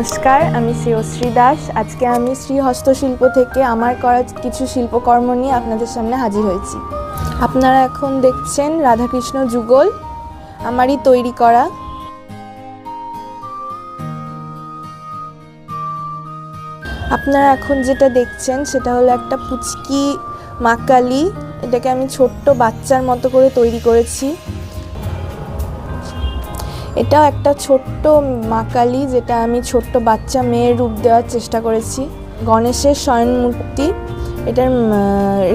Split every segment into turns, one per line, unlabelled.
নমস্কার, আমি শ্রেয়শ্রী দাস। আজকে আমি শ্রী হস্তশিল্প থেকে আমার করা কিছু শিল্পকর্ম নিয়ে আপনাদের সামনে হাজির হয়েছি। আপনারা এখন দেখছেন রাধাকৃষ্ণ যুগল, আমারই তৈরি করা। আপনারা এখন যেটা দেখছেন সেটা হলো একটা পুচকি মা কালী। এটাকে আমি ছোট্ট বাচ্চার মতো করে তৈরি করেছি। এটাও একটা ছোট্ট মা কালী, যেটা আমি ছোট্ট বাচ্চা মেয়ের রূপ দেওয়ার চেষ্টা করেছি। গণেশের শয়ন মূর্তি, এটার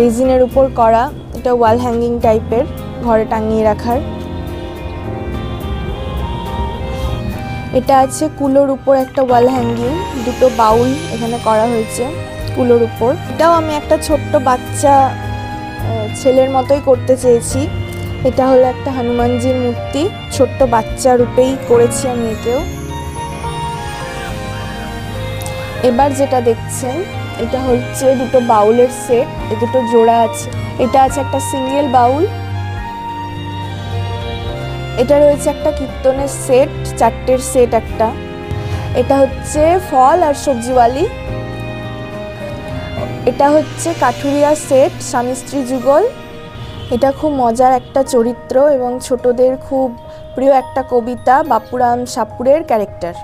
রেজিনের উপর করা। এটা ওয়াল হ্যাঙ্গিং টাইপের, ঘরে টাঙিয়ে রাখার। এটা আছে কুলোর উপর একটা ওয়াল হ্যাঙ্গিং, দুটো বাউল এখানে করা হয়েছে কুলোর উপর। এটাও আমি একটা ছোট্ট বাচ্চা ছেলের মতোই করতে চেয়েছি। এটা হলো একটা হনুমানজির মূর্তি, ছোট্ট বাচ্চা রূপেই করেছি আমি একেও। এবার যেটা দেখছেন এটা হচ্ছে দুটো বাউলের সেট, এ দুটো জোড়া আছে। এটা আছে একটা সিঙ্গেল বাউল, এটা রয়েছে একটা কীর্তনের সেট, চারটের সেট একটা। এটা হচ্ছে ফল আর সবজিওয়ালি। এটা হচ্ছে কাঠুরিয়া সেট, স্বামী স্ত্রী যুগল। এটা খুব মজার একটা চরিত্র এবং ছোটদের খুব প্রিয় একটা কবিতা, বাপুরাম সাপুরের ক্যারেক্টার।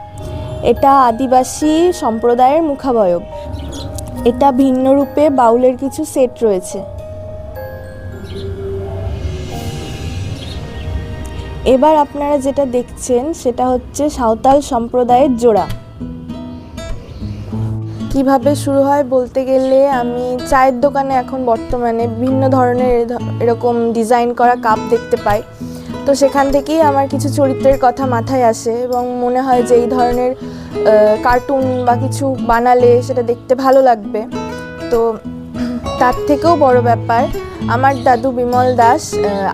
এটা আদিবাসী সম্প্রদায়ের মুখাবয়ব। এটা ভিন্ন রূপে বাউলের কিছু সেট রয়েছে। এবার আপনারা যেটা দেখছেন সেটা হচ্ছে সাঁওতাল সম্প্রদায়ের জোড়া। কিভাবে শুরু হয় বলতে গেলে, আমি চায়ের দোকানে এখন বর্তমানে বিভিন্ন ধরনের এরকম ডিজাইন করা কাপ দেখতে পাই। তো সেখান থেকেই আমার কিছু চরিত্রের কথা মাথায় আসে এবং মনে হয় যে এই ধরনের কার্টুন বা কিছু বানালে সেটা দেখতে ভালো লাগবে। তো তার থেকেও বড় ব্যাপার, আমার দাদু বিমল দাস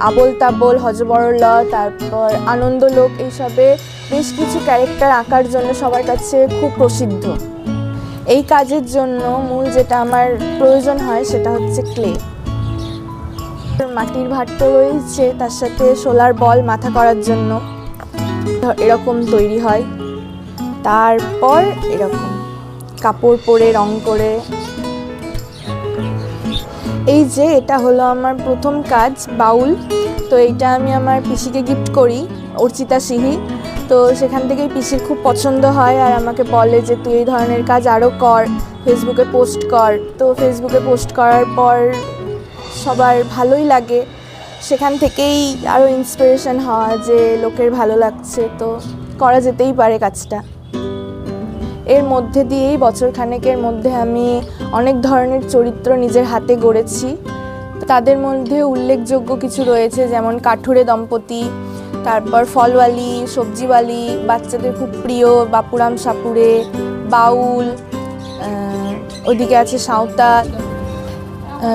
আবোল তাবোল, হযবরল, তারপর আনন্দলোক, এইসবে বেশ কিছু ক্যারেক্টার আঁকার জন্য সবার কাছে খুব প্রসিদ্ধ। এই কাজের জন্য মূল যেটা আমার প্রয়োজন হয় সেটা হচ্ছে ক্লে। মাটির ভাঁড় রয়েছে, তার সাথে সোলার বল মাথা করার জন্য এরকম তৈরি হয়। তারপর এরকম কাপড় পরে রং করে। এই যে এটা হলো আমার প্রথম কাজ, বাউল। তো এইটা আমি আমার পিসিকে গিফট করি, অর্চিতা সিহি। তো সেখান থেকেই পিসির খুব পছন্দ হয় আর আমাকে বলে যে তুই এই ধরনের কাজ আরও কর, ফেসবুকে পোস্ট কর। তো ফেসবুকে পোস্ট করার পর সবার ভালোই লাগে। সেখান থেকেই আরও ইন্সপিরেশন হওয়া যে লোকের ভালো লাগছে, তো করা যেতেই পারে কাজটা। এর মধ্যে দিয়েই বছরখানেকের মধ্যে আমি অনেক ধরনের চরিত্র নিজের হাতে গড়েছি। তাদের মধ্যে উল্লেখযোগ্য কিছু রয়েছে, যেমন কাঠুরে দম্পতি, তারপর ফলওয়ালি, সবজিওয়ালি, বাচ্চাদের খুব প্রিয় বাপুরাম সাপুরে, বাউল, ওদিকে আছে সাঁওতাল,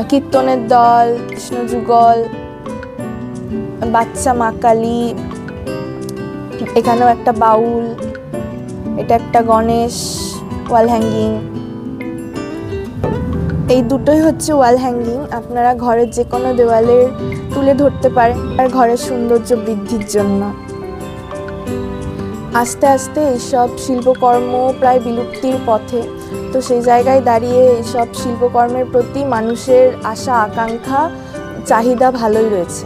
কীর্তনের দল, কৃষ্ণ যুগল, বাচ্চা মা কালী, এখানেও একটা বাউল, এটা একটা গণেশ ওয়াল হ্যাঙ্গিং। এই দুটোই হচ্ছে ওয়াল হ্যাঙ্গিং, আপনারা ঘরের যে কোনো দেওয়ালে তুলে ধরতে পারেন আর ঘরের সৌন্দর্য বৃদ্ধির জন্য। আস্তে আস্তে এইসব শিল্পকর্ম প্রায় বিলুপ্তির পথে। তো সেই জায়গায় দাঁড়িয়ে এইসব শিল্পকর্মের প্রতি মানুষের আশা আকাঙ্ক্ষা চাহিদা ভালোই রয়েছে।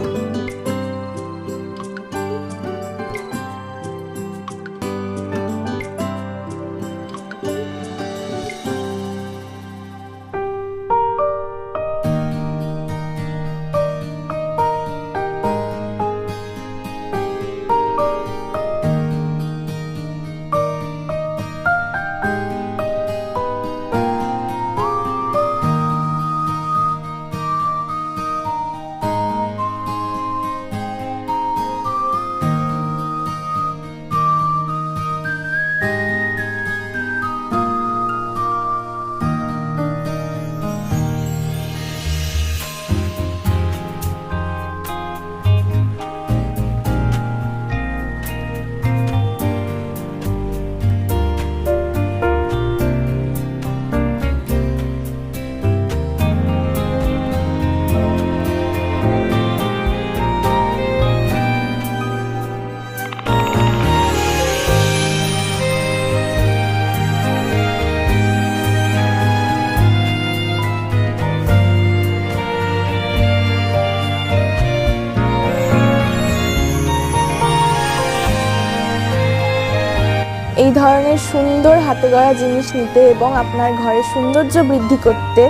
এই ধরনের সুন্দর হাতে গড়া জিনিস নিতে এবং আপনার ঘরের সৌন্দর্য বৃদ্ধি করতে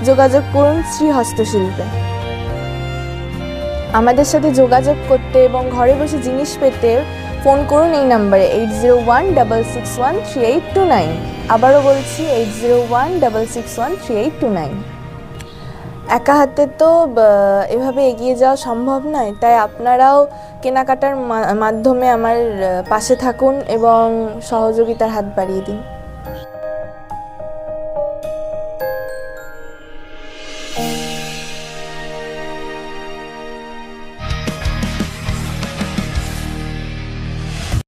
যোগাযোগ করুন শ্রী হস্তশিল্পে। আমাদের সাথে যোগাযোগ করতে এবং ঘরে বসে জিনিস পেতে ফোন করুন এই নাম্বারে 8016613829। আবারও বলছি 8016613829। একা হাতে তো এভাবে এগিয়ে যাওয়া সম্ভব নয়, তাই আপনারাও কেনাকাটার মাধ্যমে আমার পাশে থাকুন এবং সহযোগিতার হাত বাড়িয়ে দিন।